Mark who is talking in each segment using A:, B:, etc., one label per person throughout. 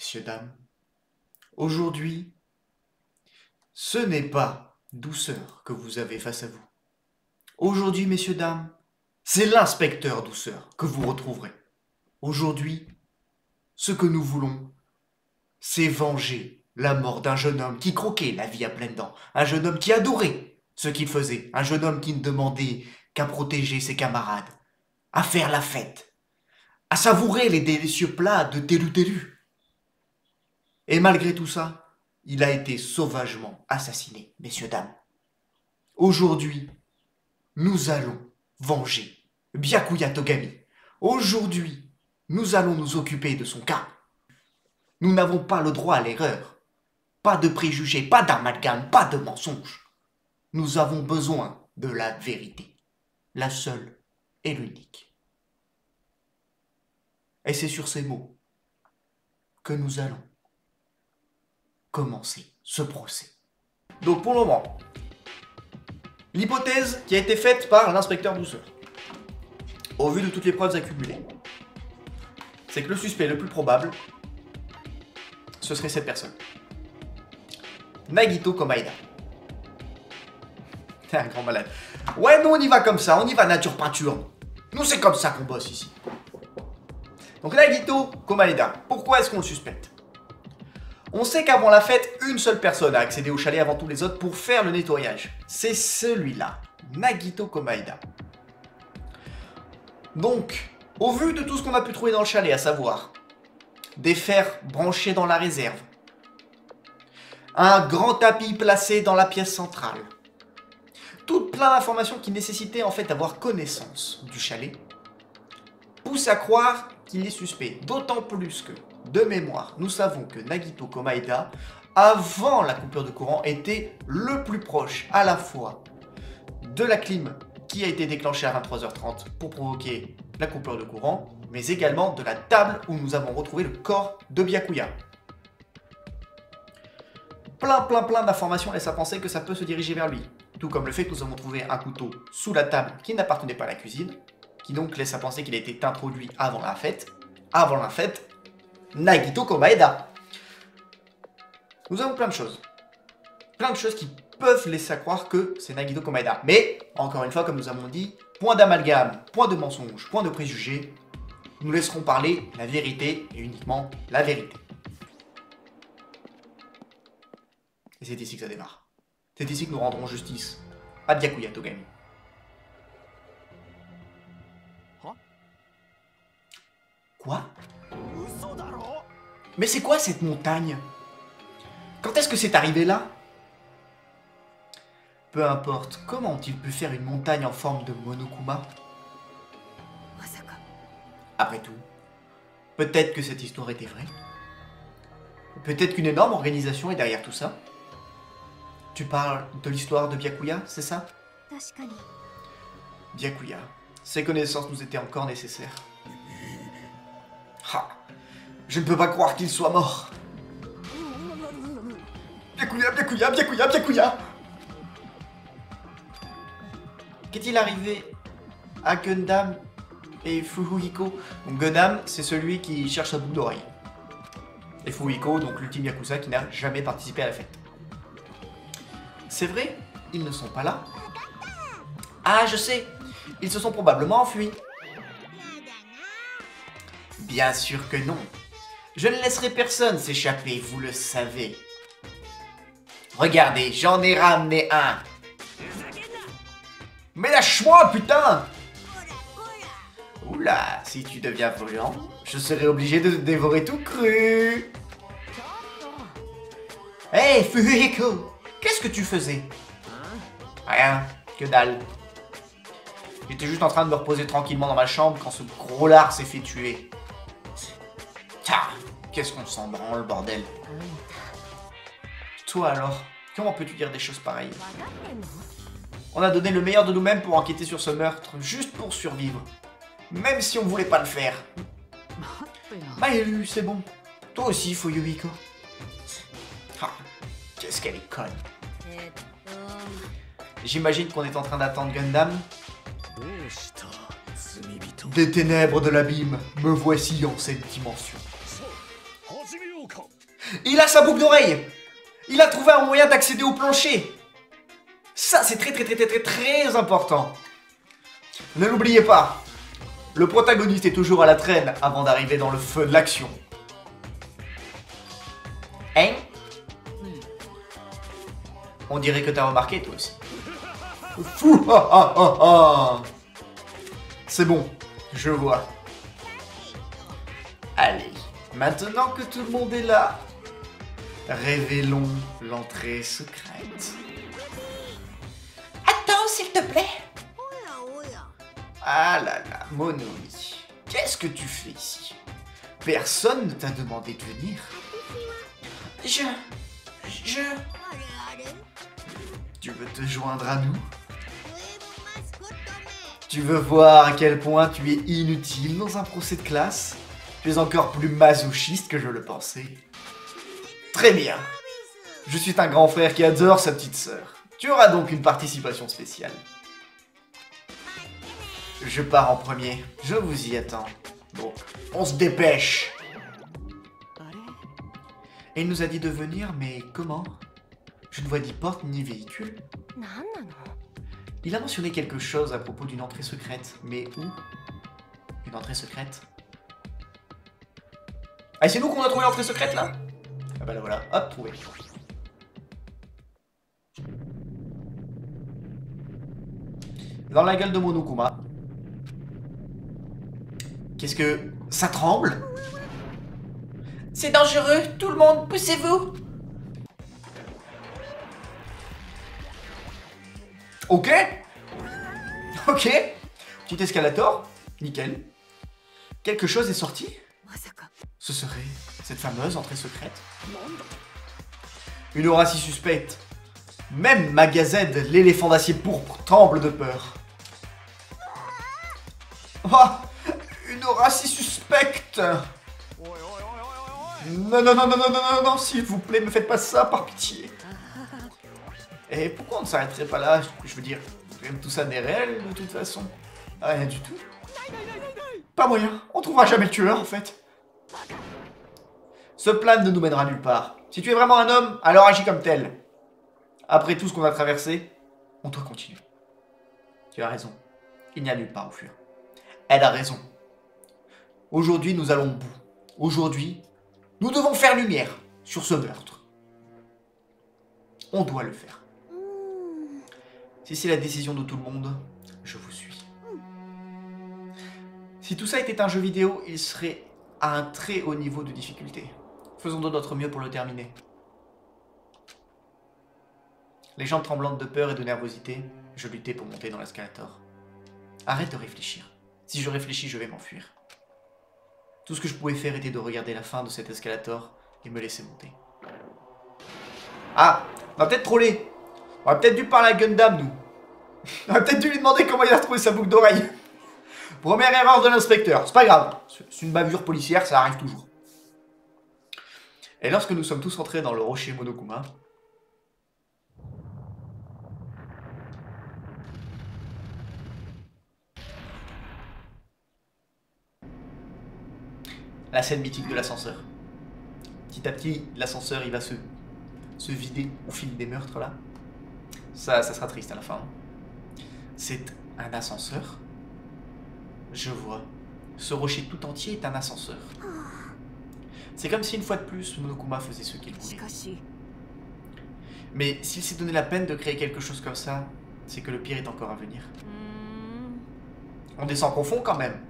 A: messieurs, dames, aujourd'hui, ce n'est pas Douceur que vous avez face à vous. Aujourd'hui, messieurs, dames, c'est l'inspecteur Douceur que vous retrouverez. Aujourd'hui, ce que nous voulons, c'est venger la mort d'un jeune homme qui croquait la vie à pleines dents, un jeune homme qui adorait ce qu'il faisait, un jeune homme qui ne demandait qu'à protéger ses camarades, à faire la fête, à savourer les délicieux plats de Télu-Télu. Et malgré tout ça, il a été sauvagement assassiné, messieurs, dames. Aujourd'hui, nous allons venger Byakuya Togami. Aujourd'hui, nous allons nous occuper de son cas. Nous n'avons pas le droit à l'erreur. Pas de préjugés, pas d'amalgame, pas de mensonges. Nous avons besoin de la vérité. La seule et l'unique. Et c'est sur ces mots que nous allons commencer ce procès. Donc pour le moment, l'hypothèse qui a été faite par l'inspecteur Douceur, au vu de toutes les preuves accumulées, c'est que le suspect le plus probable, ce serait cette personne. Nagito Komaeda. T'es un grand malade. Ouais, nous on y va comme ça, on y va nature peinture. Nous c'est comme ça qu'on bosse ici. Donc Nagito Komaeda, pourquoi est-ce qu'on le suspecte? On sait qu'avant la fête, une seule personne a accédé au chalet avant tous les autres pour faire le nettoyage. C'est celui-là, Nagito Komaeda. Donc, au vu de tout ce qu'on a pu trouver dans le chalet, à savoir des fers branchés dans la réserve, un grand tapis placé dans la pièce centrale, tout plein d'informations qui nécessitaient en fait d'avoir connaissance du chalet, pousse à croire qu'il est suspect. D'autant plus que, de mémoire, nous savons que Nagito Komaeda, avant la coupure de courant, était le plus proche à la fois de la clim qui a été déclenchée à 23h30 pour provoquer la coupure de courant, mais également de la table où nous avons retrouvé le corps de Byakuya. Plein d'informations laissent à penser que ça peut se diriger vers lui. Tout comme le fait que nous avons trouvé un couteau sous la table qui n'appartenait pas à la cuisine, qui donc laisse à penser qu'il a été introduit avant la fête. Avant la fête, Nagito Komaeda. Nous avons plein de choses. Plein de choses qui peuvent laisser à croire que c'est Nagito Komaeda. Mais, encore une fois, comme nous avons dit, point d'amalgame, point de mensonge, point de préjugés. Nous laisserons parler la vérité et uniquement la vérité. Et c'est ici que ça démarre. C'est ici que nous rendrons justice à Byakuya Togami. Quoi? Mais c'est quoi cette montagne? Quand est-ce que c'est arrivé là? Peu importe, comment ont-ils pu faire une montagne en forme de Monokuma? Après tout, peut-être que cette histoire était vraie. Peut-être qu'une énorme organisation est derrière tout ça. Tu parles de l'histoire de Byakuya, c'est ça? Byakuya, ses connaissances nous étaient encore nécessaires. Ah, je ne peux pas croire qu'il soit mort. Byakuya. Qu'est-il arrivé à Gundam et Furuhiko? Donc Gundam, c'est celui qui cherche sa boucle d'oreille. Et Furuhiko, donc l'ultime Yakuza qui n'a jamais participé à la fête. C'est vrai, ils ne sont pas là. Ah, je sais, ils se sont probablement enfuis. Bien sûr que non. Je ne laisserai personne s'échapper, vous le savez. Regardez, j'en ai ramené un. Mais lâche-moi, putain! Oula, si tu deviens violent, je serai obligé de te dévorer tout cru. Hey, Furuhiko, qu'est-ce que tu faisais? Rien, que dalle. J'étais juste en train de me reposer tranquillement dans ma chambre quand ce gros lard s'est fait tuer. Ah, qu'est-ce qu'on s'en branle, bordel. Toi alors, comment peux-tu dire des choses pareilles? On a donné le meilleur de nous-mêmes pour enquêter sur ce meurtre, juste pour survivre. Même si on voulait pas le faire. Maëlu, c'est bon. Toi aussi, Furuhiko. Ah, qu'est-ce qu'elle est conne. J'imagine qu'on est en train d'attendre Gundam. Des ténèbres de l'abîme, me voici en cette dimension. Il a sa boucle d'oreille. Il a trouvé un moyen d'accéder au plancher. Ça, c'est très important. Ne l'oubliez pas. Le protagoniste est toujours à la traîne avant d'arriver dans le feu de l'action. Hein? On dirait que t'as remarqué, toi aussi. Fou, ah, ah, ah, ah. C'est bon, je vois. Allez, maintenant que tout le monde est là, révélons l'entrée secrète. Attends, s'il te plaît. Ah là là, Monoi, qu'est-ce que tu fais ici? Personne ne t'a demandé de venir. Tu veux te joindre à nous? Tu veux voir à quel point tu es inutile dans un procès de classe? Tu es encore plus masochiste que je le pensais. Très bien. Je suis un grand frère qui adore sa petite sœur. Tu auras donc une participation spéciale. Je pars en premier. Je vous y attends. Donc, on se dépêche. Et il nous a dit de venir, mais comment? Je ne vois ni porte ni véhicule. Il a mentionné quelque chose à propos d'une entrée secrète. Mais où? Une entrée secrète? Ah, c'est nous qu'on a trouvé l'entrée secrète, là? Ah bah là, voilà. Hop, trouvé. Dans la gueule de Monokuma. Qu'est-ce que... ça tremble? C'est dangereux, tout le monde, poussez-vous! Ok. Ok. Petit escalator. Nickel. Quelque chose est sorti? Ce serait cette fameuse entrée secrète? Une aura si suspecte. Même Magazed, l'éléphant d'acier pourpre, tremble de peur. Oh, une aura si suspecte. Non, non, non, non, non, non, non, non, s'il vous plaît, ne faites pas ça, par pitié. Et pourquoi on ne s'arrêterait pas là? Je veux dire, tout ça n'est réel, de toute façon. Rien du tout. Pas moyen, on trouvera jamais le tueur, en fait. Ce plan ne nous mènera nulle part. Si tu es vraiment un homme, alors agis comme tel. Après tout ce qu'on a traversé, on doit continuer. Tu as raison. Il n'y a nulle part où fuir. Elle a raison. Aujourd'hui, nous allons au bout. Aujourd'hui, nous devons faire lumière sur ce meurtre. On doit le faire. Si c'est la décision de tout le monde, je vous suis. Si tout ça était un jeu vidéo, il serait à un très haut niveau de difficulté. Faisons de notre mieux pour le terminer. Les jambes tremblantes de peur et de nervosité, je luttais pour monter dans l'escalator. Arrête de réfléchir. Si je réfléchis, je vais m'enfuir. Tout ce que je pouvais faire était de regarder la fin de cet escalator et me laisser monter. Ah, on va peut-être troller. On aurait peut-être dû parler à Gundam, nous. On aurait peut-être dû lui demander comment il a trouvé sa boucle d'oreille. Première erreur de l'inspecteur. C'est pas grave. C'est une bavure policière, ça arrive toujours. Et lorsque nous sommes tous entrés dans le rocher Monokuma, la scène mythique de l'ascenseur. Petit à petit, l'ascenseur il va se vider au fil des meurtres là. Ça sera triste à la fin. C'est un ascenseur. Je vois. Ce rocher tout entier est un ascenseur. C'est comme si une fois de plus, Monokuma faisait ce qu'il voulait. Mais s'il s'est donné la peine de créer quelque chose comme ça, c'est que le pire est encore à venir. On descend profond quand même.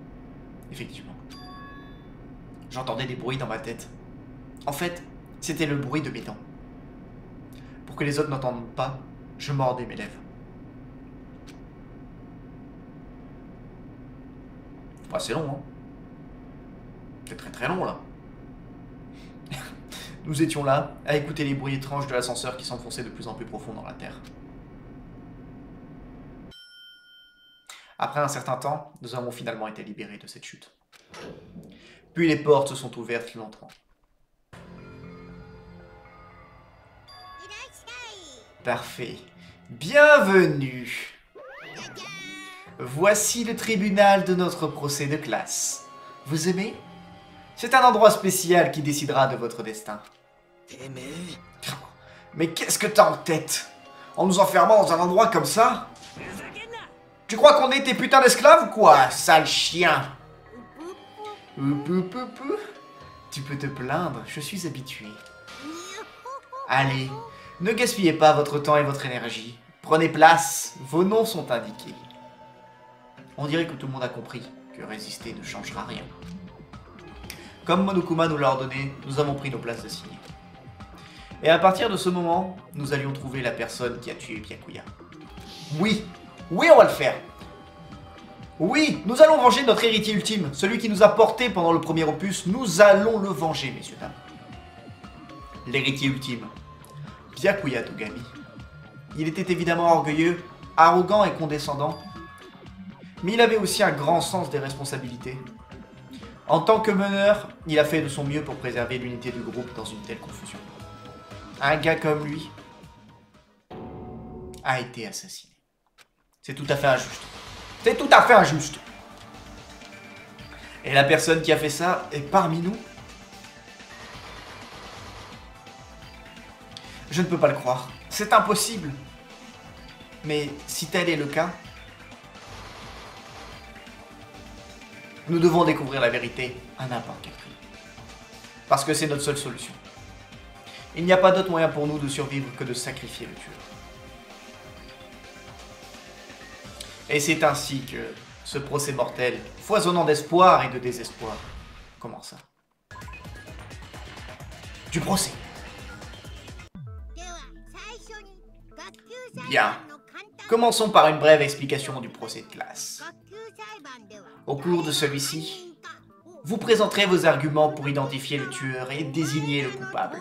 A: Effectivement. J'entendais des bruits dans ma tête. En fait, c'était le bruit de mes dents. Pour que les autres n'entendent pas, je mordais mes lèvres. Ah, c'est long, hein. C'est très très long, là. Nous étions là, à écouter les bruits étranges de l'ascenseur qui s'enfonçait de plus en plus profond dans la terre. Après un certain temps, nous avons finalement été libérés de cette chute. Puis les portes se sont ouvertes lentement. Parfait. Bienvenue. Voici le tribunal de notre procès de classe. Vous aimez? C'est un endroit spécial qui décidera de votre destin. Mais qu'est-ce que t'as en tête? En nous enfermant dans un endroit comme ça? Tu crois qu'on est tes putains d'esclaves ou quoi, sale chien? Tu peux te plaindre, je suis habitué. Allez, ne gaspillez pas votre temps et votre énergie. Prenez place, vos noms sont indiqués. On dirait que tout le monde a compris que résister ne changera rien. Comme Monokuma nous l'a ordonné, nous avons pris nos places assignées. Et à partir de ce moment, nous allions trouver la personne qui a tué Byakuya. Oui, oui, on va le faire. Oui, nous allons venger notre héritier ultime, celui qui nous a portés pendant le premier opus. Nous allons le venger, messieurs, dames. L'héritier ultime, Byakuya Togami. Il était évidemment orgueilleux, arrogant et condescendant, mais il avait aussi un grand sens des responsabilités. En tant que meneur, il a fait de son mieux pour préserver l'unité du groupe dans une telle confusion. Un gars comme lui a été assassiné. C'est tout à fait injuste. C'est tout à fait injuste. Et la personne qui a fait ça est parmi nous. Je ne peux pas le croire. C'est impossible. Mais si tel est le cas, nous devons découvrir la vérité à n'importe quel prix. Parce que c'est notre seule solution. Il n'y a pas d'autre moyen pour nous de survivre que de sacrifier le tueur. Et c'est ainsi que ce procès mortel, foisonnant d'espoir et de désespoir, commença. Du procès. Bien. Commençons par une brève explication du procès de classe. Au cours de celui-ci, vous présenterez vos arguments pour identifier le tueur et désigner le coupable.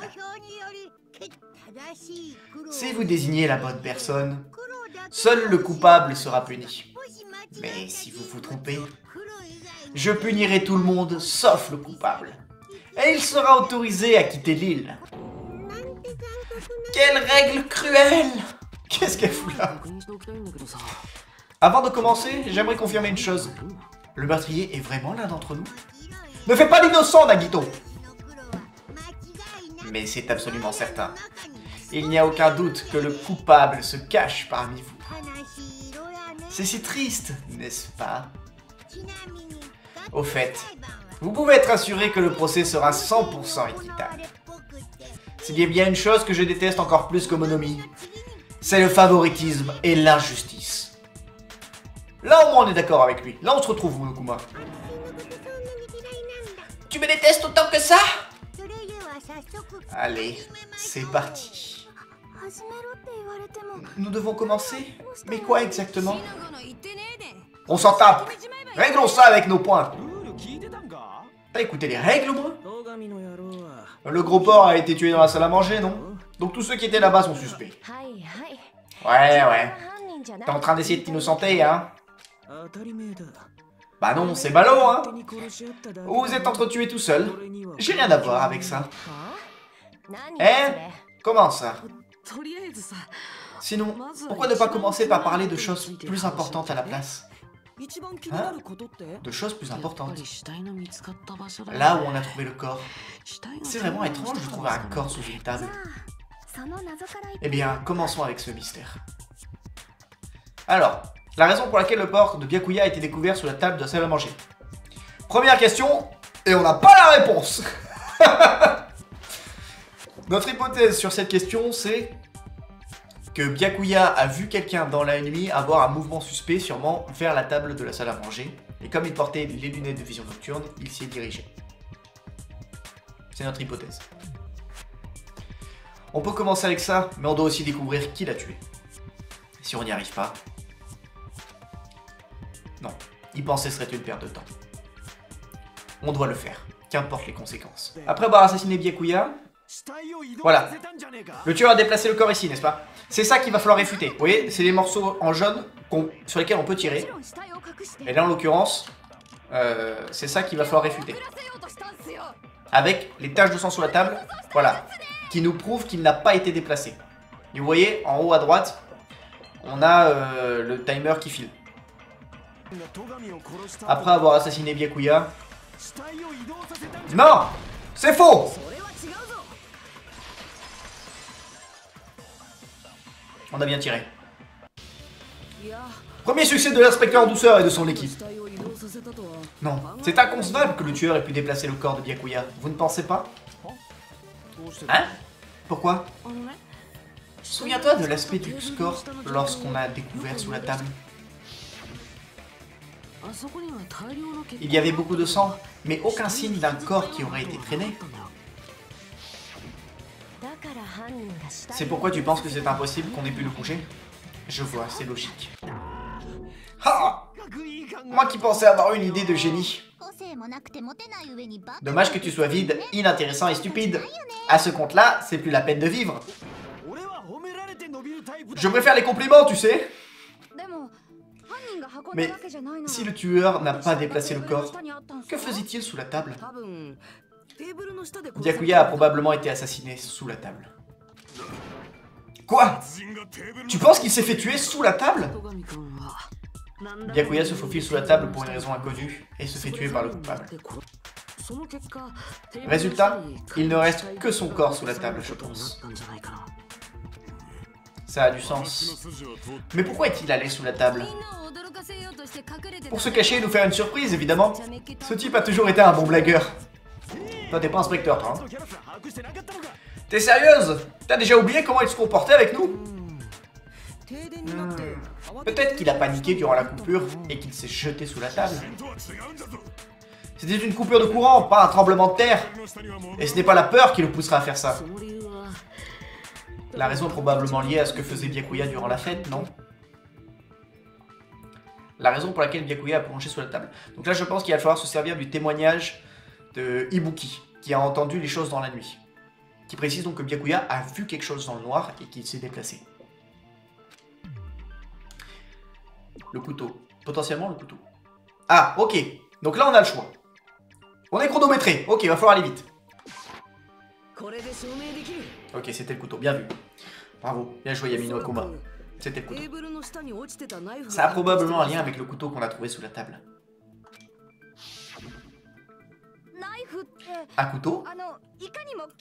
A: Si vous désignez la bonne personne, seul le coupable sera puni. Mais si vous vous trompez, je punirai tout le monde sauf le coupable. Et il sera autorisé à quitter l'île. Quelle règle cruelle! Qu'est-ce qu'elle fout là? Avant de commencer, j'aimerais confirmer une chose. Le meurtrier est vraiment l'un d'entre nous? Ne fais pas l'innocent, Nagito! Mais c'est absolument certain. Il n'y a aucun doute que le coupable se cache parmi vous. C'est si triste, n'est-ce pas? Au fait, vous pouvez être assuré que le procès sera 100% équitable. S'il y a bien une chose que je déteste encore plus que Monomi, c'est le favoritisme et l'injustice. Là au moins on est d'accord avec lui. Là on se retrouve, Monokuma. Tu me détestes autant que ça? Allez, c'est parti. Nous devons commencer? Mais quoi exactement? On s'en tape. Réglons ça avec nos points. T'as écouté les règles, moi? Le gros porc a été tué dans la salle à manger, non? Donc tous ceux qui étaient là-bas sont suspects. Ouais. T'es en train d'essayer de t'innocenter, hein? Bah non, c'est ballot, hein? Vous êtes entretués tout seul. J'ai rien à voir avec ça. Hein? Comment ça? Sinon, pourquoi ne pas commencer par parler de choses plus importantes à la place? Hein? De choses plus importantes. Là où on a trouvé le corps. C'est vraiment étrange de trouver un corps sous une table. Eh bien, commençons avec ce mystère. Alors, la raison pour laquelle le corps de Byakuya a été découvert sous la table de la salle à manger. Première question, et on n'a pas la réponse. Notre hypothèse sur cette question, c'est que Byakuya a vu quelqu'un dans la nuit avoir un mouvement suspect, sûrement vers la table de la salle à manger, et comme il portait les lunettes de vision nocturne, il s'y est dirigé. C'est notre hypothèse. On peut commencer avec ça, mais on doit aussi découvrir qui l'a tué. Si on n'y arrive pas... Non, y penser serait une perte de temps. On doit le faire, qu'importe les conséquences. Après avoir assassiné Byakuya... Voilà. Le tueur a déplacé le corps ici, n'est-ce pas? C'est ça qu'il va falloir réfuter. Vous voyez, c'est les morceaux en jaune sur lesquels on peut tirer. Et là, en l'occurrence, c'est ça qu'il va falloir réfuter. Avec les taches de sang sur la table, voilà, qui nous prouvent qu'il n'a pas été déplacé. Et vous voyez, en haut à droite, on a le timer qui file. Après avoir assassiné Byakuya... Non! C'est faux! On a bien tiré. Premier succès de l'inspecteur douceur et de son équipe. Non, c'est inconcevable que le tueur ait pu déplacer le corps de Byakuya. Vous ne pensez pas? Hein? Pourquoi? Souviens-toi de l'aspect du score lorsqu'on a découvert sous la table. Il y avait beaucoup de sang, mais aucun signe d'un corps qui aurait été traîné. C'est pourquoi tu penses que c'est impossible qu'on ait pu le coucher? Je vois, c'est logique. Ah! Moi qui pensais avoir une idée de génie. Dommage que tu sois vide, inintéressant et stupide. À ce compte-là, c'est plus la peine de vivre. Je préfère les compliments, tu sais. Mais si le tueur n'a pas déplacé le corps, que faisait-il sous la table? Byakuya a probablement été assassiné sous la table. Quoi? Tu penses qu'il s'est fait tuer sous la table? Byakuya se faufile sous la table pour une raison inconnue et se fait tuer par le coupable. Résultat, il ne reste que son corps sous la table, je pense. Ça a du sens. Mais pourquoi est-il allé sous la table? Pour se cacher et nous faire une surprise, évidemment. Ce type a toujours été un bon blagueur. Toi, t'es pas inspecteur, toi. Hein? T'es sérieuse? T'as déjà oublié comment il se comportait avec nous? Peut-être qu'il a paniqué durant la coupure et qu'il s'est jeté sous la table. C'était une coupure de courant, pas un tremblement de terre. Et ce n'est pas la peur qui le poussera à faire ça. La raison est probablement liée à ce que faisait Byakuya durant la fête, non? La raison pour laquelle Byakuya a plongé sous la table. Donc là, je pense qu'il va falloir se servir du témoignage de Ibuki, qui a entendu les choses dans la nuit. Qui précise donc que Byakuya a vu quelque chose dans le noir et qu'il s'est déplacé. Le couteau. Potentiellement le couteau. Ah, ok. Donc là, on a le choix. On est chronométré. Ok, il va falloir aller vite. Ok, c'était le couteau. Bien vu. Bravo. Bien joué, Yamino Akuma. C'était le couteau. Ça a probablement un lien avec le couteau qu'on a trouvé sous la table. Un couteau?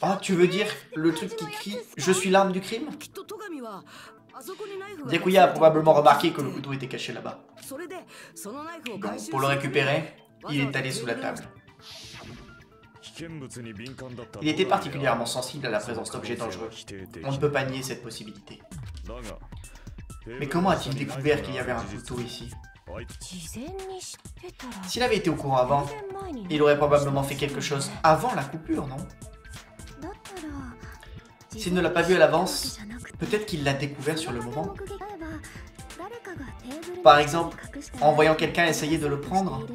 A: Oh, tu veux dire le truc qui crie « Je suis l'arme du crime » Byakuya a probablement remarqué que le couteau était caché là-bas. Donc, pour le récupérer, il est allé sous la table. Il était particulièrement sensible à la présence d'objets dangereux. On ne peut pas nier cette possibilité. Mais comment a-t-il découvert qu'il y avait un couteau ici? S'il avait été au courant avant, il aurait probablement fait quelque chose avant la coupure, non? S'il ne l'a pas vu à l'avance, peut-être qu'il l'a découvert sur le moment. Par exemple, en voyant quelqu'un essayer de le prendre.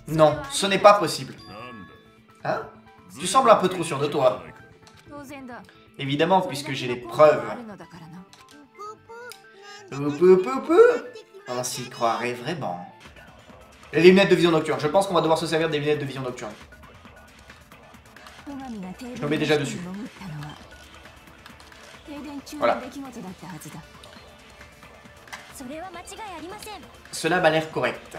A: Non, ce n'est pas possible. Hein? Tu sembles un peu trop sûr de toi. Évidemment, puisque j'ai les preuves. On s'y croirait vraiment. Les lunettes de vision nocturne. Je pense qu'on va devoir se servir des lunettes de vision nocturne. Je me mets déjà dessus. Voilà. Cela m'a l'air correct.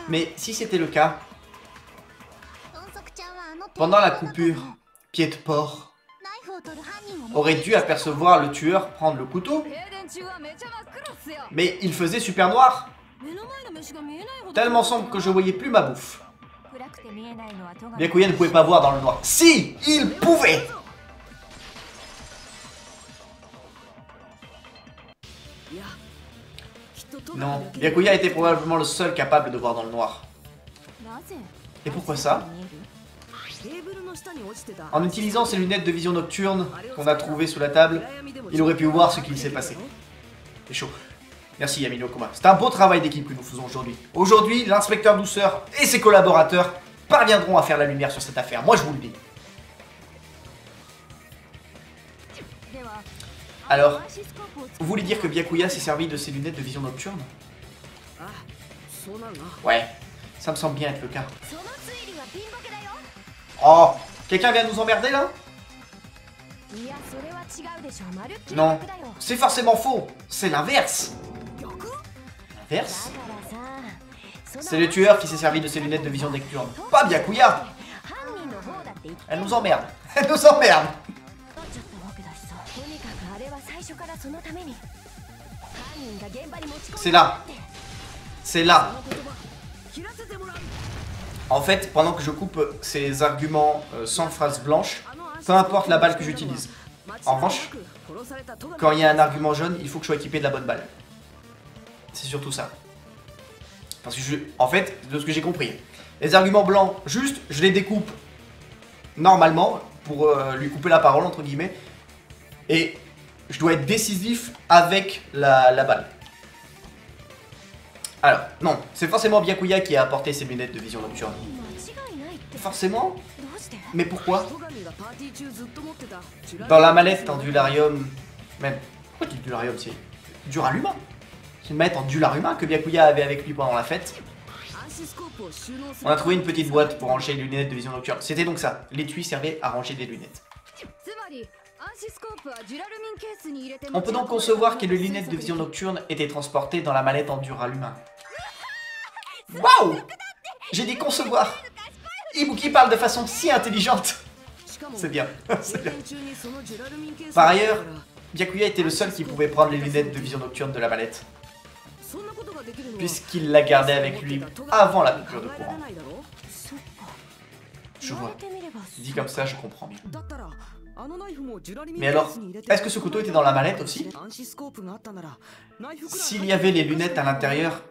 A: Mais si c'était le cas, pendant la coupure, Pied de Porc aurait dû apercevoir le tueur prendre le couteau. Mais il faisait super noir. Tellement sombre que je voyais plus ma bouffe. Byakuya ne pouvait pas voir dans le noir. Si, il pouvait. Non, Byakuya était probablement le seul capable de voir dans le noir. Et pourquoi ça? En utilisant ces lunettes de vision nocturne qu'on a trouvées sous la table, il aurait pu voir ce qu'il s'est passé. C'est chaud. Merci Yamino Akuma. C'est un beau travail d'équipe que nous faisons aujourd'hui. Aujourd'hui, l'inspecteur Douceur et ses collaborateurs parviendront à faire la lumière sur cette affaire. Moi, je vous le dis. Alors, vous voulez dire que Byakuya s'est servi de ses lunettes de vision nocturne? Ouais, ça me semble bien être le cas. Oh, quelqu'un vient nous emmerder là? Non, c'est forcément faux. C'est l'inverse. L'inverse? C'est le tueur qui s'est servi de ses lunettes de vision nocturne. Pas Byakuya. Elle nous emmerde. Elle nous emmerde. C'est là. C'est là. En fait, pendant que je coupe ces arguments sans phrase blanche, peu importe la balle que j'utilise. En revanche, quand il y a un argument jaune, il faut que je sois équipé de la bonne balle. C'est surtout ça. Parce que en fait, de ce que j'ai compris, les arguments blancs, juste, je les découpe normalement pour lui couper la parole, entre guillemets. Et je dois être décisif avec la balle. Alors, non, c'est forcément Byakuya qui a apporté ses lunettes de vision nocturne. Forcément. Mais pourquoi? Dans la mallette en Dularium, même, pourquoi tu dis Dularium? C'est Duraluma. C'est une mallette en Dularium que Byakuya avait avec lui pendant la fête. On a trouvé une petite boîte pour ranger les lunettes de vision nocturne. C'était donc ça, l'étui servait à ranger des lunettes. On peut donc concevoir que les lunettes de vision nocturne étaient transportées dans la mallette en Duralumin. Waouh! J'ai dit concevoir. Ibuki parle de façon si intelligente. C'est bien, c'est bien. Par ailleurs, Byakuya était le seul qui pouvait prendre les lunettes de vision nocturne de la mallette, puisqu'il la gardait avec lui avant la coupure de courant. Je vois. Dit comme ça, je comprends mieux. Mais alors, est-ce que ce couteau était dans la mallette aussi? S'il y avait les lunettes à l'intérieur,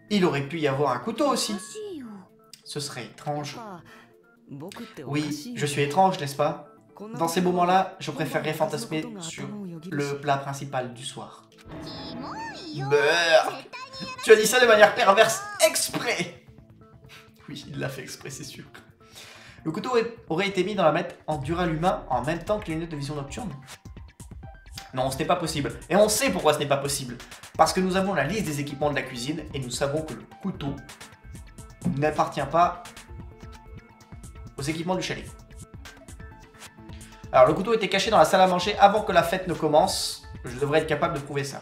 A: il aurait pu y avoir un couteau aussi. Ce serait étrange. Oui, je suis étrange, n'est-ce pas? Dans ces moments-là, je préférerais fantasmer sur le plat principal du soir. Beurre! Tu as dit ça de manière perverse, exprès! Oui, il l'a fait exprès, c'est sûr. Le couteau aurait été mis dans la mallette en Duralumin en même temps que les lunettes de vision nocturne? Non, ce n'est pas possible. Et on sait pourquoi ce n'est pas possible. Parce que nous avons la liste des équipements de la cuisine et nous savons que le couteau n'appartient pas aux équipements du chalet. Alors, le couteau était caché dans la salle à manger avant que la fête ne commence. Je devrais être capable de prouver ça.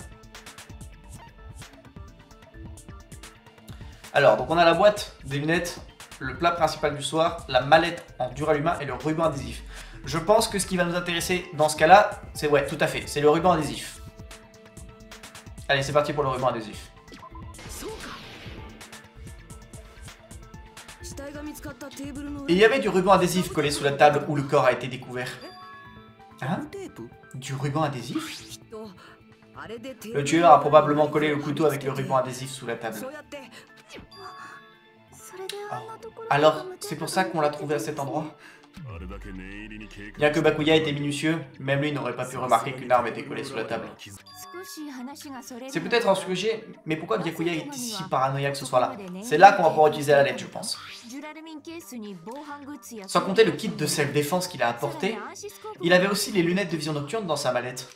A: Alors, donc on a la boîte des lunettes, le plat principal du soir, la mallette en Duralumin et le ruban adhésif. Je pense que ce qui va nous intéresser dans ce cas-là, c'est, ouais, tout à fait, c'est le ruban adhésif. Allez, c'est parti pour le ruban adhésif. Il y avait du ruban adhésif collé sous la table où le corps a été découvert. Hein? Du ruban adhésif? Le tueur a probablement collé le couteau avec le ruban adhésif sous la table. Oh. Alors, c'est pour ça qu'on l'a trouvé à cet endroit? Bien que Byakuya était minutieux, même lui n'aurait pas pu remarquer qu'une arme était collée sous la table. C'est peut-être un sujet, mais pourquoi Byakuya est si paranoïaque ce soir-là? C'est là qu'on va pouvoir utiliser la lettre, je pense. Sans compter le kit de self-défense qu'il a apporté, il avait aussi les lunettes de vision nocturne dans sa mallette.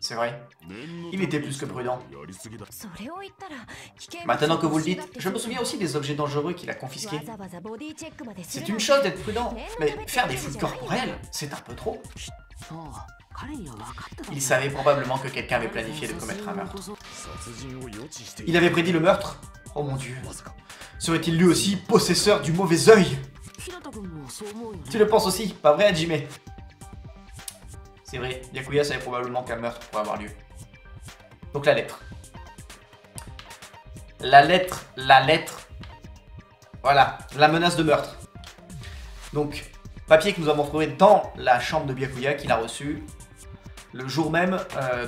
A: C'est vrai, il était plus que prudent. Maintenant que vous le dites, je me souviens aussi des objets dangereux qu'il a confisqués. C'est une chose d'être prudent, mais faire des fouilles corporelles, c'est un peu trop. Il savait probablement que quelqu'un avait planifié de commettre un meurtre. Il avait prédit le meurtre? Oh mon dieu. Serait-il lui aussi possesseur du mauvais œil? Tu le penses aussi, pas vrai, Hajime? C'est vrai, Byakuya savait probablement qu'un meurtre pourrait avoir lieu. Donc la lettre. La lettre. Voilà, la menace de meurtre. Donc, papier que nous avons trouvé dans la chambre de Byakuya qu'il a reçu le jour même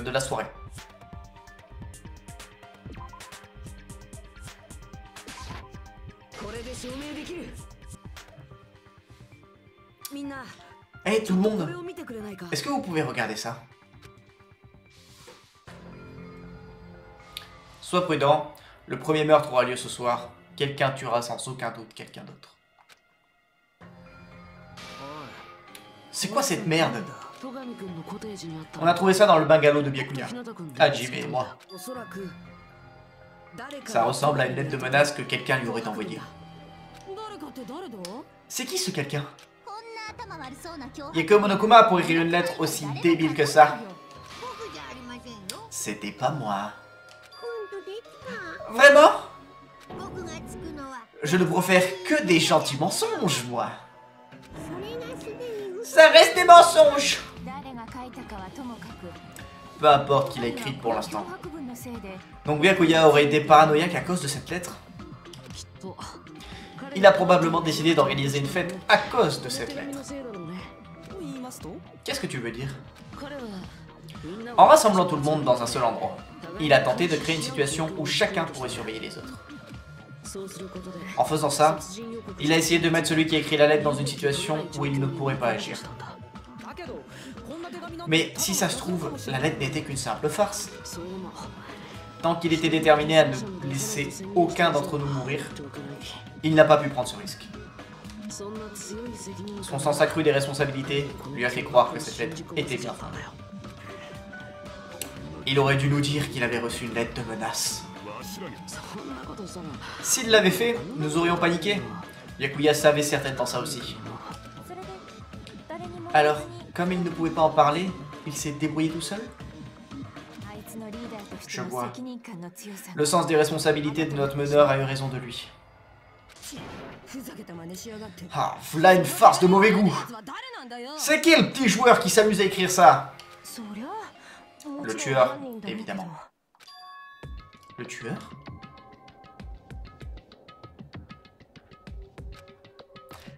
A: de la soirée. Hey tout le monde, est-ce que vous pouvez regarder ça? Sois prudent, le premier meurtre aura lieu ce soir. Quelqu'un tuera sans aucun doute quelqu'un d'autre. C'est quoi cette merde? On a trouvé ça dans le bungalow de Byakuya. Hajime et moi. Ça ressemble à une lettre de menace que quelqu'un lui aurait envoyée. C'est qui ce quelqu'un? Yeko Monokuma pour écrire une lettre aussi débile que ça. C'était pas moi. Vraiment? Je ne profère que des gentils mensonges, moi. Ça reste des mensonges. Peu importe qu'il a écrite pour l'instant. Donc Byakuya aurait été paranoïaque à cause de cette lettre. Il a probablement décidé d'organiser une fête à cause de cette lettre. Qu'est-ce que tu veux dire? En rassemblant tout le monde dans un seul endroit, il a tenté de créer une situation où chacun pourrait surveiller les autres. En faisant ça, il a essayé de mettre celui qui a écrit la lettre dans une situation où il ne pourrait pas agir. Mais si ça se trouve, la lettre n'était qu'une simple farce. Tant qu'il était déterminé à ne laisser aucun d'entre nous mourir, il n'a pas pu prendre ce risque. Son sens accru des responsabilités lui a fait croire que cette lettre était bien fondée. Il aurait dû nous dire qu'il avait reçu une lettre de menace. S'il l'avait fait, nous aurions paniqué. Byakuya savait certainement ça aussi. Alors, comme il ne pouvait pas en parler, il s'est débrouillé tout seul? Je vois. Le sens des responsabilités de notre meneur a eu raison de lui. Ah, voilà une farce de mauvais goût. C'est qui le petit joueur qui s'amuse à écrire ça? Le tueur, évidemment. Le tueur?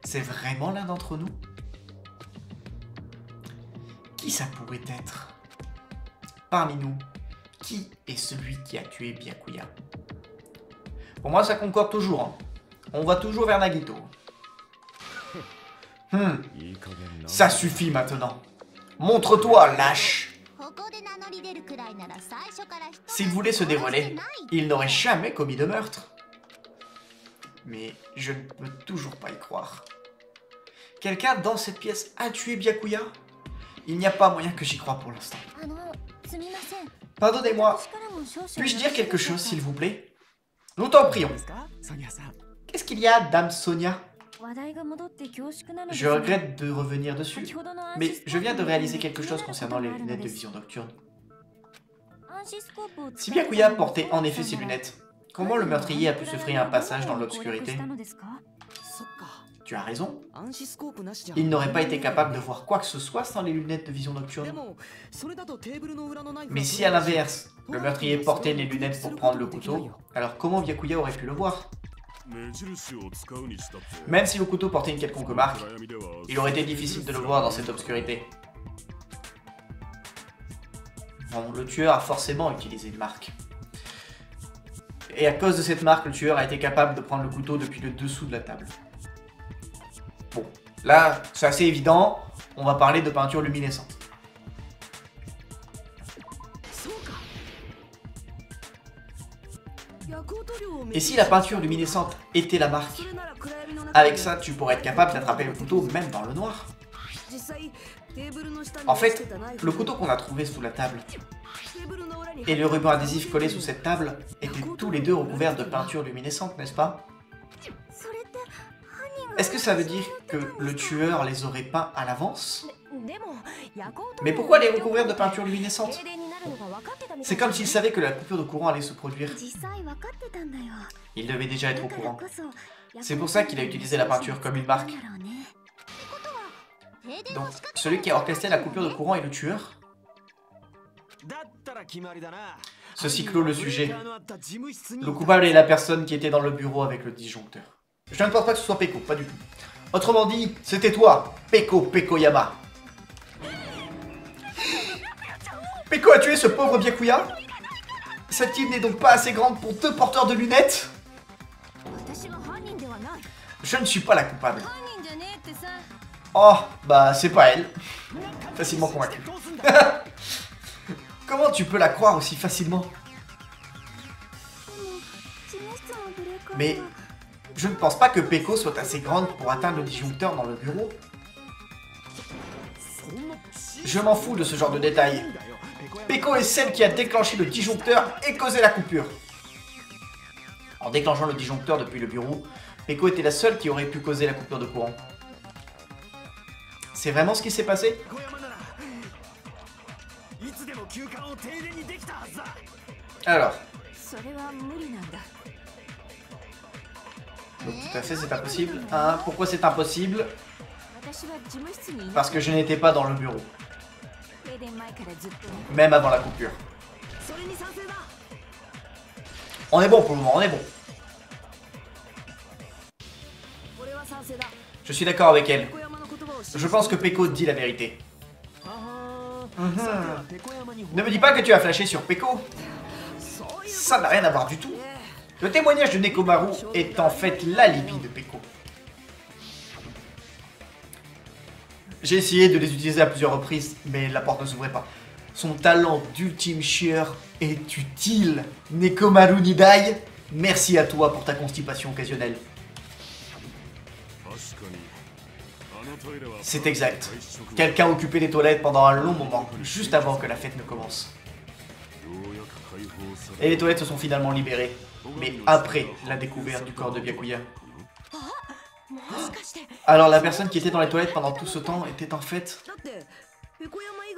A: C'est vraiment l'un d'entre nous? Qui ça pourrait être? Parmi nous, qui est celui qui a tué Byakuya? Pour moi, ça concorde toujours. Hein. On va toujours vers Nagito. Ça suffit maintenant. Montre-toi, lâche. S'il voulait se dévoiler, il n'aurait jamais commis de meurtre. Mais je ne peux toujours pas y croire. Quelqu'un dans cette pièce a tué Byakuya? Il n'y a pas moyen que j'y croie pour l'instant. Pardonnez-moi, puis-je dire quelque chose, s'il vous plaît? Nous t'en prions. Qu'est-ce qu'il y a, Dame Sonia? Je regrette de revenir dessus, mais je viens de réaliser quelque chose concernant les lunettes de vision nocturne. Si Byakuya portait en effet ces lunettes, comment le meurtrier a pu se frayer un passage dans l'obscurité? Tu as raison. Il n'aurait pas été capable de voir quoi que ce soit sans les lunettes de vision nocturne. Mais si à l'inverse, le meurtrier portait les lunettes pour prendre le couteau, alors comment Byakuya aurait pu le voir? Même si le couteau portait une quelconque marque, il aurait été difficile de le voir dans cette obscurité. Bon, le tueur a forcément utilisé une marque. Et à cause de cette marque, le tueur a été capable de prendre le couteau depuis le dessous de la table. Bon, là, c'est assez évident, on va parler de peinture luminescente. Et si la peinture luminescente était la marque? Avec ça, tu pourrais être capable d'attraper le couteau même dans le noir. En fait, le couteau qu'on a trouvé sous la table et le ruban adhésif collé sous cette table étaient tous les deux recouverts de peinture luminescente, n'est-ce pas? Est-ce que ça veut dire que le tueur les aurait peints à l'avance? Mais pourquoi les recouvrir de peinture luminescente? C'est comme s'il savait que la coupure de courant allait se produire. Il devait déjà être au courant. C'est pour ça qu'il a utilisé la peinture comme une marque. Donc, celui qui a orchestré la coupure de courant est le tueur? Ceci clôt le sujet. Le coupable est la personne qui était dans le bureau avec le disjoncteur. Je ne pense pas que ce soit Peko, pas du tout. Autrement dit, c'était toi, Peko Pekoyama. Peko a tué ce pauvre Byakuya? Cette île n'est donc pas assez grande pour deux porteurs de lunettes? Je ne suis pas la coupable. Oh, bah c'est pas elle. Facilement convaincu. Comment tu peux la croire aussi facilement? Mais je ne pense pas que Peko soit assez grande pour atteindre le disjoncteur dans le bureau. Je m'en fous de ce genre de détails. Peko est celle qui a déclenché le disjoncteur et causé la coupure. En déclenchant le disjoncteur depuis le bureau, Peko était la seule qui aurait pu causer la coupure de courant. C'est vraiment ce qui s'est passé? Alors. Donc tout à fait, c'est impossible. Hein, pourquoi c'est impossible? Parce que je n'étais pas dans le bureau. Même avant la coupure. On est bon pour le moment, on est bon. Je suis d'accord avec elle. Je pense que Peko dit la vérité. Ne me dis pas que tu as flashé sur Peko. Ça n'a rien à voir du tout. Le témoignage de Nekomaru est en fait l'alibi de Peko. J'ai essayé de les utiliser à plusieurs reprises, mais la porte ne s'ouvrait pas. Son talent d'ultime chieur est utile. Nekomaru Nidai, merci à toi pour ta constipation occasionnelle. C'est exact. Quelqu'un occupait les toilettes pendant un long moment, juste avant que la fête ne commence. Et les toilettes se sont finalement libérées, mais après la découverte du corps de Byakuya. Alors la personne qui était dans les toilettes pendant tout ce temps était en fait...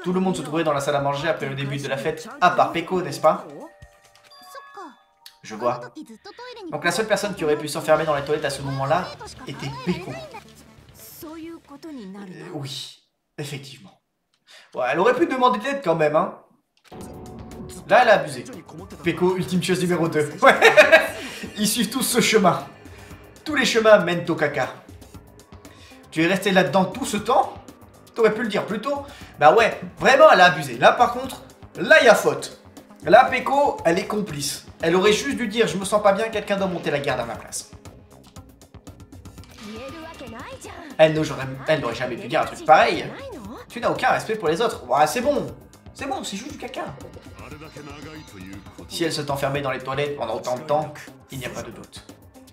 A: Tout le monde se trouvait dans la salle à manger après le début de la fête, à part Peko, n'est-ce pas? Je vois. Donc la seule personne qui aurait pu s'enfermer dans les toilettes à ce moment-là était Peko. Oui, effectivement. Ouais, elle aurait pu demander de l'aide quand même, hein. Là, elle a abusé. Peko, ultime chose numéro 2. Ouais. Ils suivent tous ce chemin. Tous les chemins mènent au caca. Tu es resté là-dedans tout ce temps? T'aurais pu le dire plus tôt. Bah ouais, vraiment, elle a abusé. Là, par contre, là, il y a faute. Là, Peko, elle est complice. Elle aurait juste dû dire, je me sens pas bien, quelqu'un doit monter la garde à ma place. Elle n'aurait jamais pu dire un truc pareil. Tu n'as aucun respect pour les autres. Ouais, c'est bon. C'est bon, c'est juste du caca. Si elle s'est enfermée dans les toilettes pendant autant de temps, il n'y a pas de doute.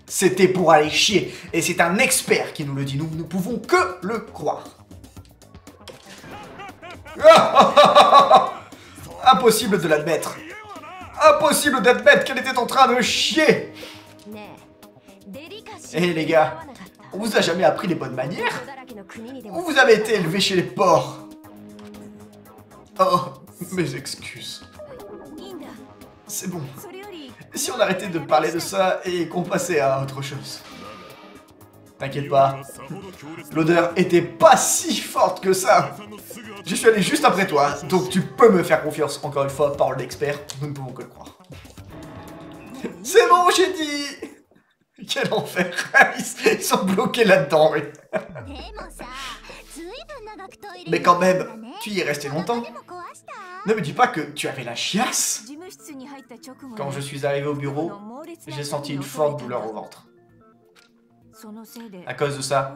A: C'était pour aller chier. Et c'est un expert qui nous le dit. Nous ne pouvons que le croire. Impossible de l'admettre. Impossible d'admettre qu'elle était en train de chier. Eh les gars, on vous a jamais appris les bonnes manières? Ou vous avez été élevé chez les porcs? Oh, mes excuses. C'est bon. Si on arrêtait de parler de ça et qu'on passait à autre chose. T'inquiète pas. L'odeur était pas si forte que ça. Je suis allé juste après toi, donc tu peux me faire confiance. Encore une fois, parole d'expert, nous ne pouvons que le croire. C'est bon, j'ai dit. Quel enfer. Ils sont bloqués là-dedans. Oui. Mais quand même, tu y es resté longtemps. Ne me dis pas que tu avais la chiasse. Quand je suis arrivé au bureau, j'ai senti une forte douleur au ventre. À cause de ça,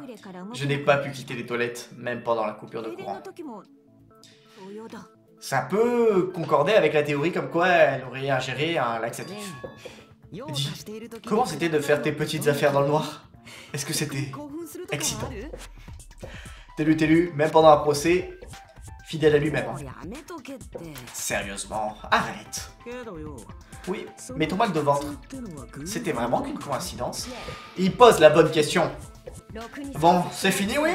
A: je n'ai pas pu quitter les toilettes, même pendant la coupure de courant. Ça peut concorder avec la théorie comme quoi elle aurait ingéré un laxatif. Dis, comment c'était de faire tes petites affaires dans le noir? Est-ce que c'était excitant? Télu, même pendant un procès, fidèle à lui-même. Sérieusement, arrête. Oui, mais ton mal de ventre, c'était vraiment qu'une coïncidence? Il pose la bonne question. Bon, c'est fini, oui?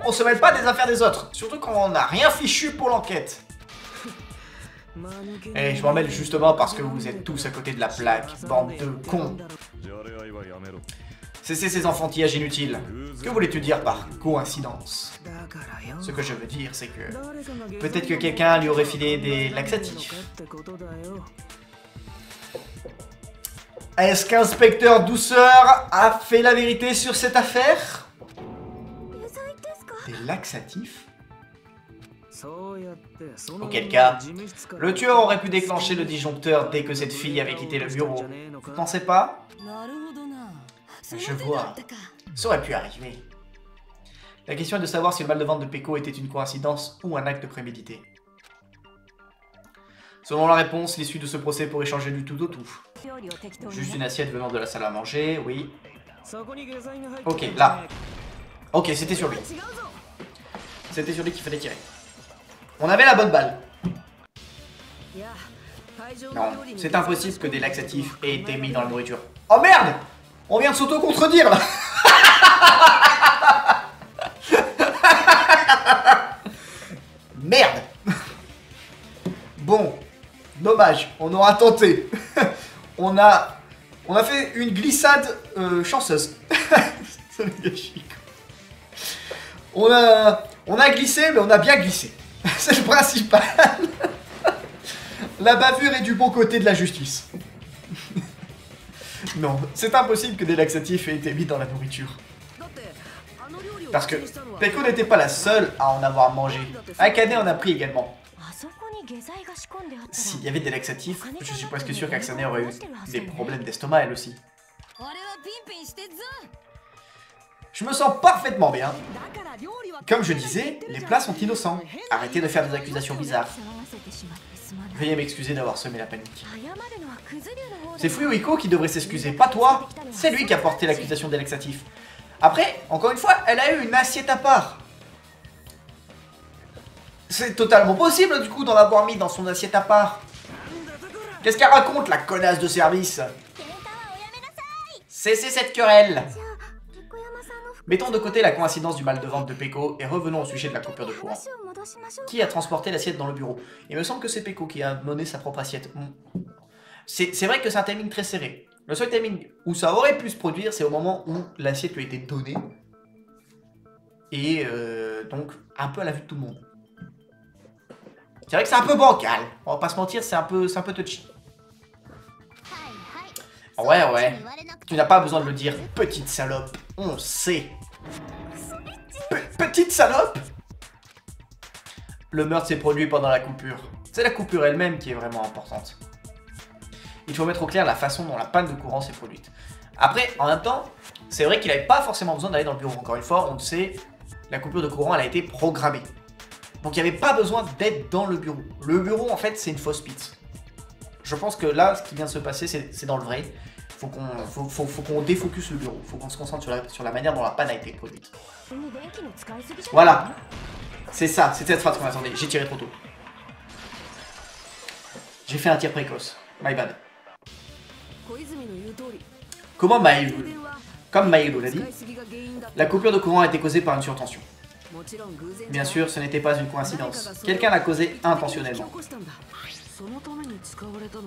A: On se mêle pas des affaires des autres, surtout quand on n'a rien fichu pour l'enquête. Et je m'en mêle justement parce que vous êtes tous à côté de la plaque, bande de cons. Cessez ces enfantillages inutiles. Que voulais-tu dire par coïncidence? Ce que je veux dire, c'est que peut-être que quelqu'un lui aurait filé des laxatifs. Est-ce qu'Inspecteur Douceur a fait la vérité sur cette affaire? Des laxatifs? Auquel cas, le tueur aurait pu déclencher le disjoncteur dès que cette fille avait quitté le bureau. Vous pensez pas? Je vois. Ça aurait pu arriver. La question est de savoir si le mal de ventre de Peko était une coïncidence ou un acte prémédité. Selon la réponse, l'issue de ce procès pourrait changer du tout au tout. Juste une assiette venant de la salle à manger, oui. Ok, là. Ok, c'était sur lui. C'était sur lui qu'il fallait tirer. On avait la bonne balle. Non, c'est impossible que des laxatifs aient été mis dans la nourriture. Oh merde! On vient de s'auto-contredire là. Merde. Bon, dommage, on aura tenté. on a fait une glissade chanceuse. On a glissé, mais on a bien glissé. C'est le principal. La bavure est du bon côté de la justice. Non, c'est impossible que des laxatifs aient été mis dans la nourriture. Parce que Peko n'était pas la seule à en avoir mangé. Akane en a pris également. S'il y avait des laxatifs, je suis presque sûr qu'Akane aurait eu des problèmes d'estomac elle aussi. Je me sens parfaitement bien. Comme je disais, les plats sont innocents. Arrêtez de faire des accusations bizarres. Veuillez m'excuser d'avoir semé la panique. C'est Fuyuhiko qui devrait s'excuser, pas toi. C'est lui qui a porté l'accusation des laxatifs. Après, encore une fois, elle a eu une assiette à part. C'est totalement possible du coup d'en avoir mis dans son assiette à part. Qu'est-ce qu'elle raconte, la connasse de service? Cessez cette querelle. Mettons de côté la coïncidence du mal de ventre de Peko et revenons au sujet de la coupure de courant. Qui a transporté l'assiette dans le bureau? Il me semble que c'est Peko qui a mené sa propre assiette. C'est vrai que c'est un timing très serré. Le seul timing où ça aurait pu se produire, c'est au moment où l'assiette lui a été donnée. Et donc, un peu à la vue de tout le monde. C'est vrai que c'est un peu bancal. On va pas se mentir, c'est un peu touchy. Ouais. Tu n'as pas besoin de le dire, petite salope. On sait. Petite salope? Le meurtre s'est produit pendant la coupure. C'est la coupure elle-même qui est vraiment importante. Il faut mettre au clair la façon dont la panne de courant s'est produite. Après, en même temps, c'est vrai qu'il n'avait pas forcément besoin d'aller dans le bureau. Encore une fois, on le sait, la coupure de courant, elle a été programmée. Donc il n'y avait pas besoin d'être dans le bureau. Le bureau, en fait, c'est une fausse piste. Je pense que là, ce qui vient de se passer, c'est dans le vrai. Faut qu'on défocus le bureau. Faut qu'on se concentre sur la manière dont la panne a été produite. Voilà. C'est ça, c'est cette phrase qu'on attendait. J'ai tiré trop tôt. J'ai fait un tir précoce. My bad. Comme Maïlo l'a dit, la coupure de courant a été causée par une surtension. Bien sûr, ce n'était pas une coïncidence. Quelqu'un l'a causée intentionnellement.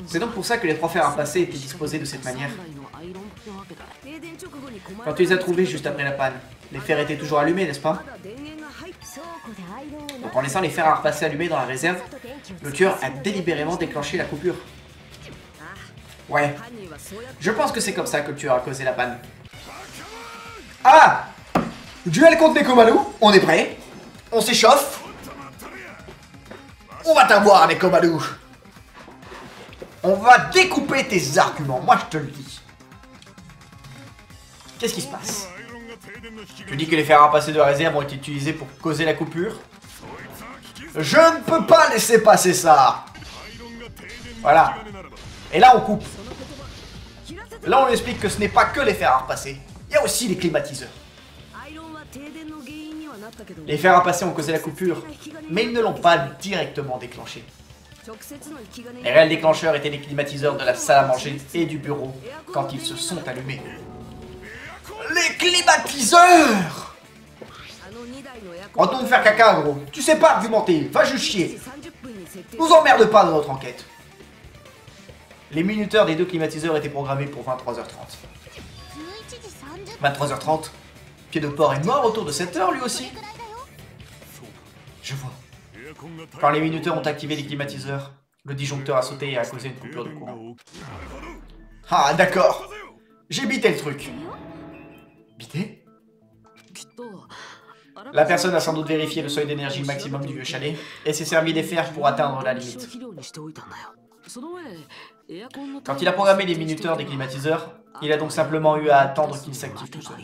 A: C'est donc pour ça que les trois fers à repasser étaient disposés de cette manière. Quand tu les as trouvés juste après la panne, les fers étaient toujours allumés, n'est-ce pas? Donc en laissant les fers à repasser allumés dans la réserve, le tueur a délibérément déclenché la coupure. Ouais. Je pense que c'est comme ça que le tueur a causé la panne. Ah! Duel contre Nekomaru, on est prêt? On s'échauffe? On va t'avoir, Nekomaru! On va découper tes arguments, moi je te le dis. Qu'est-ce qui se passe? Tu dis que les fers à repasser de la réserve ont été utilisés pour causer la coupure? Je ne peux pas laisser passer ça! Voilà. Et là on coupe. Là on lui explique que ce n'est pas que les fers à repasser. Il y a aussi les climatiseurs. Les fers à repasser ont causé la coupure, mais ils ne l'ont pas directement déclenché. Les réels déclencheurs étaient les climatiseurs de la salle à manger et du bureau quand ils se sont allumés. Les climatiseurs! Retourne faire caca, gros. Tu sais pas argumenter, va juste chier. Nous emmerde pas dans notre enquête. Les minuteurs des deux climatiseurs étaient programmés pour 23h30. 23h30? Pied de porc est mort autour de cette heure lui aussi? Je vois. Quand les minuteurs ont activé les climatiseurs, le disjoncteur a sauté et a causé une coupure de courant. Ah d'accord. J'ai bité le truc. Bité? La personne a sans doute vérifié le seuil d'énergie maximum du vieux chalet et s'est servi des fers pour atteindre la limite. Quand il a programmé les minuteurs des climatiseurs, il a donc simplement eu à attendre qu'ils s'activent tout seul.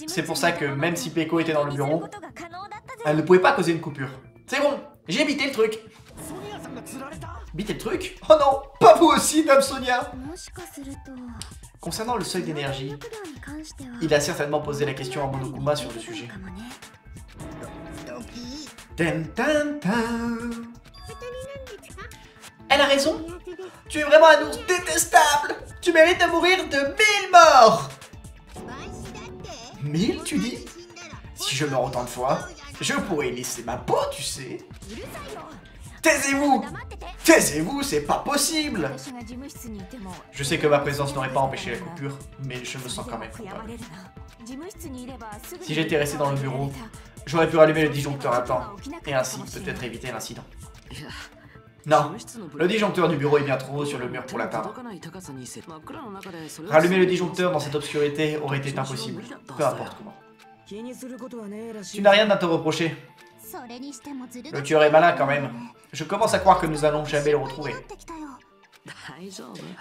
A: C'est pour ça que même si Peko était dans le bureau, elle ne pouvait pas causer une coupure. C'est bon, j'ai bité le truc. Bité le truc? Oh non, pas vous aussi, Dame Sonia. Concernant le seuil d'énergie, il a certainement posé la question à Monokuma sur le sujet. Elle a raison. Tu es vraiment un ours détestable. Tu mérites de mourir de 1000 morts. 1000, tu dis? Si je meurs autant de fois, je pourrais laisser ma peau, tu sais. Taisez-vous! Taisez-vous, c'est pas possible! Je sais que ma présence n'aurait pas empêché la coupure, mais je me sens quand même coupable. Si j'étais resté dans le bureau, J'aurais pu rallumer le disjoncteur à temps, et ainsi peut-être éviter l'incident. Non, le disjoncteur du bureau est bien trop haut sur le mur pour l'atteindre. Rallumer le disjoncteur dans cette obscurité aurait été impossible, peu importe comment. Tu n'as rien à te reprocher. Le tueur est malin quand même. Je commence à croire que nous allons jamais le retrouver.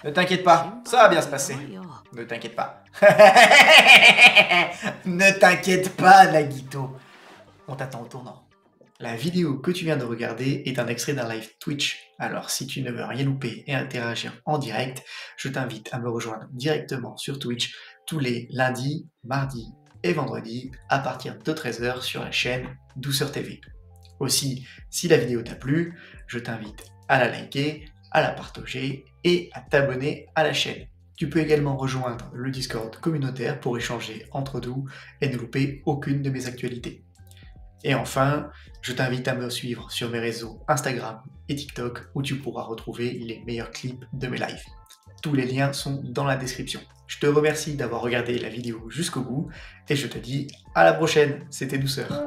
A: Ne t'inquiète pas, ça va bien se passer. Ne t'inquiète pas. Ne t'inquiète pas, Nagito. On t'attend au tournant. La vidéo que tu viens de regarder est un extrait d'un live Twitch. Alors si tu ne veux rien louper et interagir en direct, je t'invite à me rejoindre directement sur Twitch tous les lundis, mardis et vendredis à partir de 13 h sur la chaîne Douceur TV. Aussi, si la vidéo t'a plu, je t'invite à la liker, à la partager et à t'abonner à la chaîne. Tu peux également rejoindre le Discord communautaire pour échanger entre nous et ne louper aucune de mes actualités. Et enfin, je t'invite à me suivre sur mes réseaux Instagram et TikTok où tu pourras retrouver les meilleurs clips de mes lives. Tous les liens sont dans la description. Je te remercie d'avoir regardé la vidéo jusqu'au bout et je te dis à la prochaine, c'était Douceur.